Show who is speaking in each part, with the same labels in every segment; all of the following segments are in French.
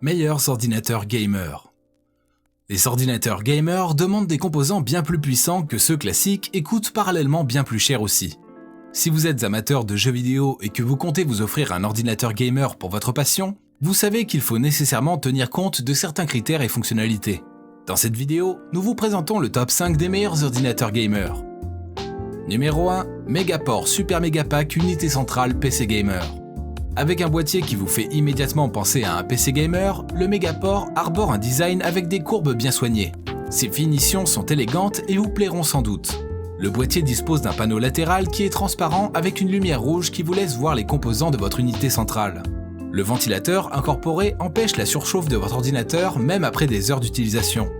Speaker 1: Meilleurs ordinateurs gamers. Les ordinateurs gamers demandent des composants bien plus puissants que ceux classiques et coûtent parallèlement bien plus cher aussi. Si vous êtes amateur de jeux vidéo et que vous comptez vous offrir un ordinateur gamer pour votre passion, vous savez qu'il faut nécessairement tenir compte de certains critères et fonctionnalités. Dans cette vidéo, nous vous présentons le top 5 des meilleurs ordinateurs gamers. Numéro 1, Megaport Super Megapack Unité Centrale PC Gamer. Avec un boîtier qui vous fait immédiatement penser à un PC gamer, le Megaport arbore un design avec des courbes bien soignées. Ses finitions sont élégantes et vous plairont sans doute. Le boîtier dispose d'un panneau latéral qui est transparent avec une lumière rouge qui vous laisse voir les composants de votre unité centrale. Le ventilateur incorporé empêche la surchauffe de votre ordinateur même après des heures d'utilisation.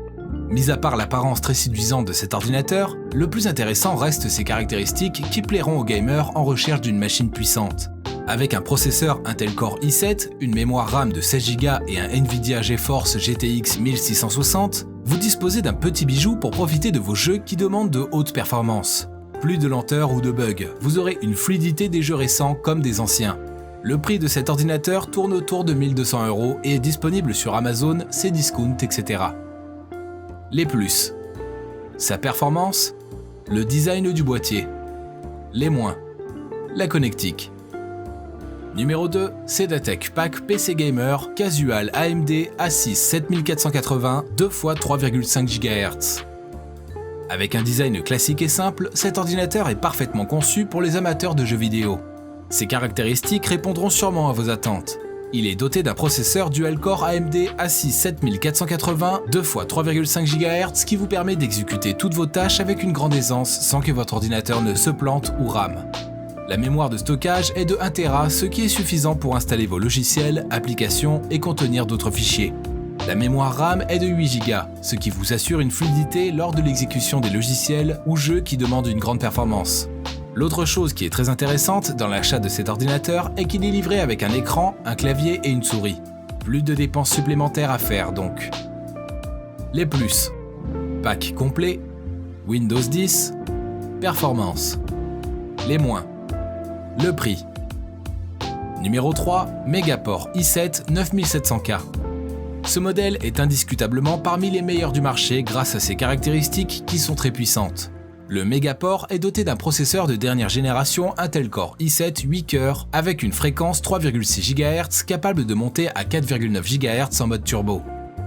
Speaker 1: Mis à part l'apparence très séduisante de cet ordinateur, le plus intéressant reste ses caractéristiques qui plairont aux gamers en recherche d'une machine puissante. Avec un processeur Intel Core i7, une mémoire RAM de 16Go et un Nvidia GeForce GTX 1660, vous disposez d'un petit bijou pour profiter de vos jeux qui demandent de haute performance. Plus de lenteur ou de bugs, vous aurez une fluidité des jeux récents comme des anciens. Le prix de cet ordinateur tourne autour de 1200 € et est disponible sur Amazon, Cdiscount, etc. Les plus. Sa performance, le design du boîtier. Les moins. La connectique. Numéro 2, Sedatech Pack PC Gamer Casual AMD A6 7480 2x3,5 GHz. Avec un design classique et simple, cet ordinateur est parfaitement conçu pour les amateurs de jeux vidéo. Ses caractéristiques répondront sûrement à vos attentes. Il est doté d'un processeur dual-core AMD A6 7480 2x3,5 GHz qui vous permet d'exécuter toutes vos tâches avec une grande aisance sans que votre ordinateur ne se plante ou rame. La mémoire de stockage est de 1 Tera, ce qui est suffisant pour installer vos logiciels, applications et contenir d'autres fichiers. La mémoire RAM est de 8 Go, ce qui vous assure une fluidité lors de l'exécution des logiciels ou jeux qui demandent une grande performance. L'autre chose qui est très intéressante dans l'achat de cet ordinateur est qu'il est livré avec un écran, un clavier et une souris. Plus de dépenses supplémentaires à faire donc. Les plus. Pack complet, Windows 10, performance. Les moins. Le prix. Numéro 3, Megaport i7 9700K. Ce modèle est indiscutablement parmi les meilleurs du marché grâce à ses caractéristiques qui sont très puissantes. Le Megaport est doté d'un processeur de dernière génération Intel Core i7 8 cœurs avec une fréquence 3,6 GHz capable de monter à 4,9 GHz en mode turbo.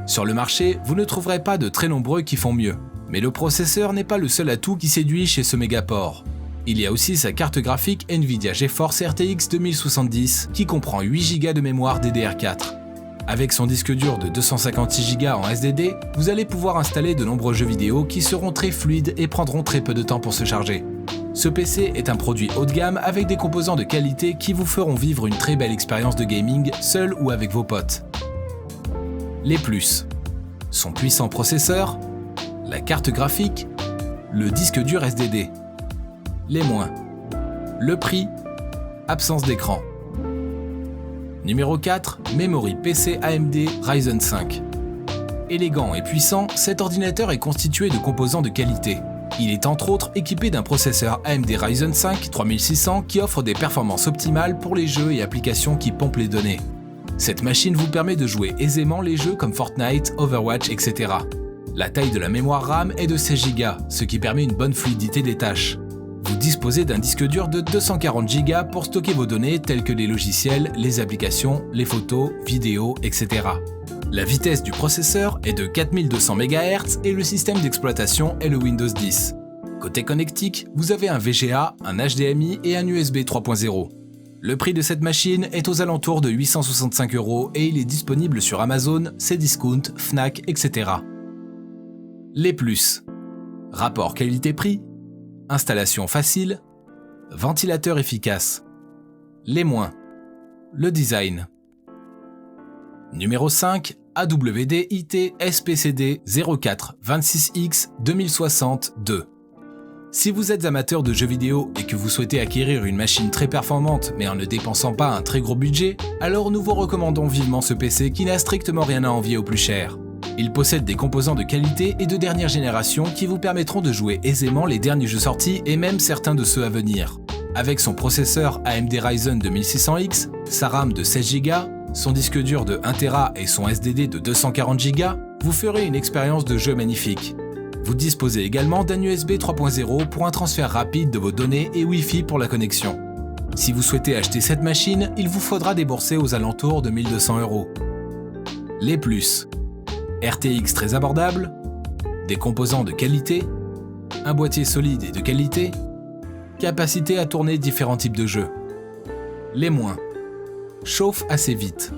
Speaker 1: Sur le marché, vous ne trouverez pas de très nombreux qui font mieux. Mais le processeur n'est pas le seul atout qui séduit chez ce Megaport. Il y a aussi sa carte graphique Nvidia GeForce RTX 2070 qui comprend 8 Go de mémoire DDR4. Avec son disque dur de 256 Go en SSD, vous allez pouvoir installer de nombreux jeux vidéo qui seront très fluides et prendront très peu de temps pour se charger. Ce PC est un produit haut de gamme avec des composants de qualité qui vous feront vivre une très belle expérience de gaming seul ou avec vos potes. Les plus. Son puissant processeur, la carte graphique, le disque dur SSD. Les moins. Le prix, absence d'écran. Numéro 4, Memory PC AMD Ryzen 5. Élégant et puissant, cet ordinateur est constitué de composants de qualité. Il est entre autres équipé d'un processeur AMD Ryzen 5 3600 qui offre des performances optimales pour les jeux et applications qui pompent les données. Cette machine vous permet de jouer aisément les jeux comme Fortnite, Overwatch, etc. La taille de la mémoire RAM est de 16 Go, ce qui permet une bonne fluidité des tâches. Vous disposez d'un disque dur de 240 Go pour stocker vos données telles que les logiciels, les applications, les photos, vidéos, etc. La vitesse du processeur est de 4200 MHz et le système d'exploitation est le Windows 10. Côté connectique, vous avez un VGA, un HDMI et un USB 3.0. Le prix de cette machine est aux alentours de 865 € et il est disponible sur Amazon, Cdiscount, Fnac, etc. Les plus. Rapport qualité-prix. Installation facile, ventilateur efficace. Les moins. Le design. Numéro 5, AWD IT SPCD 04 26X 2060 2. Si vous êtes amateur de jeux vidéo et que vous souhaitez acquérir une machine très performante mais en ne dépensant pas un très gros budget, alors nous vous recommandons vivement ce PC qui n'a strictement rien à envier au plus cher. Il possède des composants de qualité et de dernière génération qui vous permettront de jouer aisément les derniers jeux sortis et même certains de ceux à venir. Avec son processeur AMD Ryzen 2600X, sa RAM de 16 Go, son disque dur de 1 Tera et son SSD de 240 Go, vous ferez une expérience de jeu magnifique. Vous disposez également d'un USB 3.0 pour un transfert rapide de vos données et Wi-Fi pour la connexion. Si vous souhaitez acheter cette machine, il vous faudra débourser aux alentours de 1200 €. Les plus: RTX très abordable, des composants de qualité, un boîtier solide et de qualité, capacité à tourner différents types de jeux. Les moins: chauffe assez vite.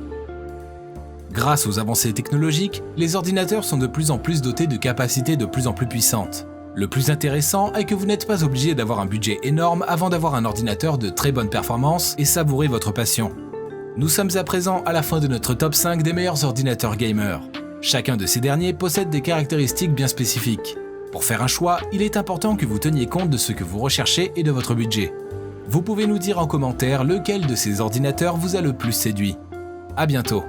Speaker 1: Grâce aux avancées technologiques, les ordinateurs sont de plus en plus dotés de capacités de plus en plus puissantes. Le plus intéressant est que vous n'êtes pas obligé d'avoir un budget énorme avant d'avoir un ordinateur de très bonne performance et savourer votre passion. Nous sommes à présent à la fin de notre top 5 des meilleurs ordinateurs gamers. Chacun de ces derniers possède des caractéristiques bien spécifiques. Pour faire un choix, il est important que vous teniez compte de ce que vous recherchez et de votre budget. Vous pouvez nous dire en commentaire lequel de ces ordinateurs vous a le plus séduit. À bientôt.